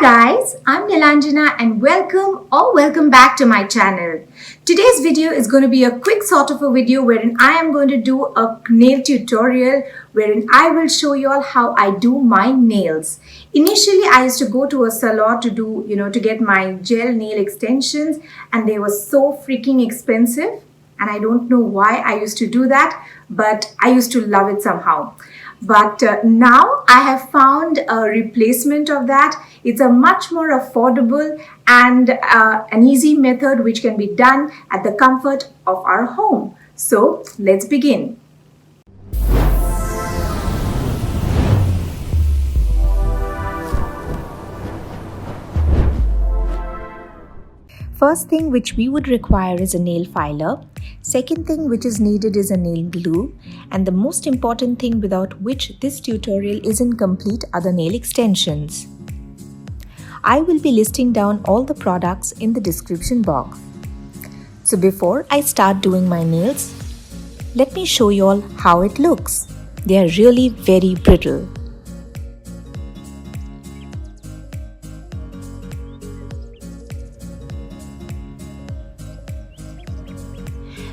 guys, I'm Nilanjana and welcome back to my channel. Today's video is going to be a quick sort of a video wherein I am going to do a nail tutorial wherein I will show you all how I do my nails. Initially, I used to go to a salon to get my gel nail extensions, and they were so freaking expensive. And I don't know why I used to do that, but I used to love it somehow. But now I have found a replacement of that. It's a much more affordable and an easy method which can be done at the comfort of our home. So let's begin. First thing which we would require is a nail filer. Second thing which is needed is a nail glue. And the most important thing without which this tutorial isn't complete are the nail extensions. I will be listing down all the products in the description box. So before I start doing my nails, let me show you all how it looks. They are really very brittle.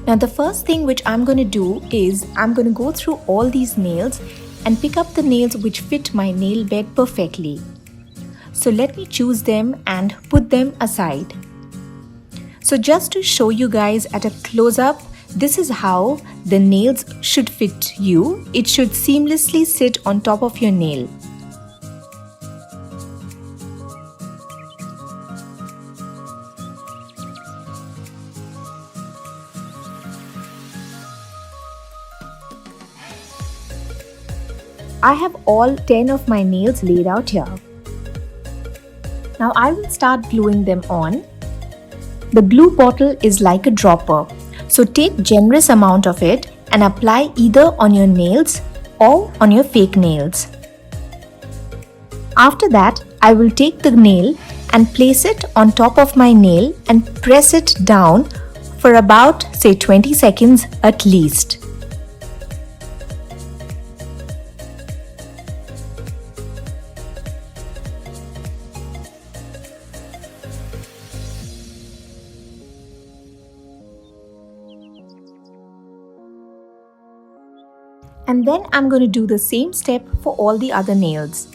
Now the first thing which I'm going to do is I'm going to go through all these nails and pick up the nails which fit my nail bed perfectly. So let me choose them and put them aside. So just to show you guys at a close-up, this is how the nails should fit you. It should seamlessly sit on top of your nail. I have all 10 of my nails laid out here. Now I will start gluing them on. The glue bottle is like a dropper, so take generous amount of it and apply either on your nails or on your fake nails. After that, I will take the nail and place it on top of my nail and press it down for about 20 seconds at least. And then I'm going to do the same step for all the other nails.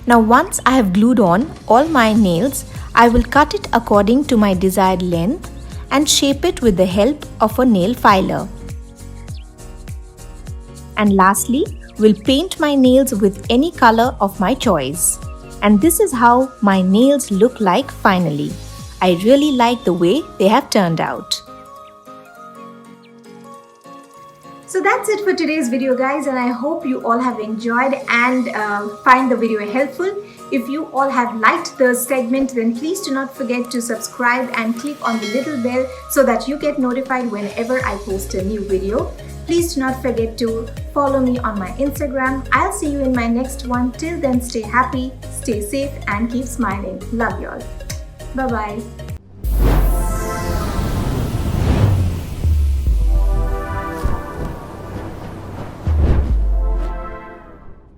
Now once I have glued on all my nails, I will cut it according to my desired length and shape it with the help of a nail filer. And lastly, we'll paint my nails with any color of my choice. And this is how my nails look like finally. I really like the way they have turned out. So that's it for today's video, guys, and I hope you all have enjoyed and find the video helpful. If you all have liked the segment, then please do not forget to subscribe and click on the little bell so that you get notified whenever I post a new video. Please do not forget to follow me on my Instagram. I'll see you in my next one. Till then, stay happy, stay safe and keep smiling. Love you all. Bye-bye.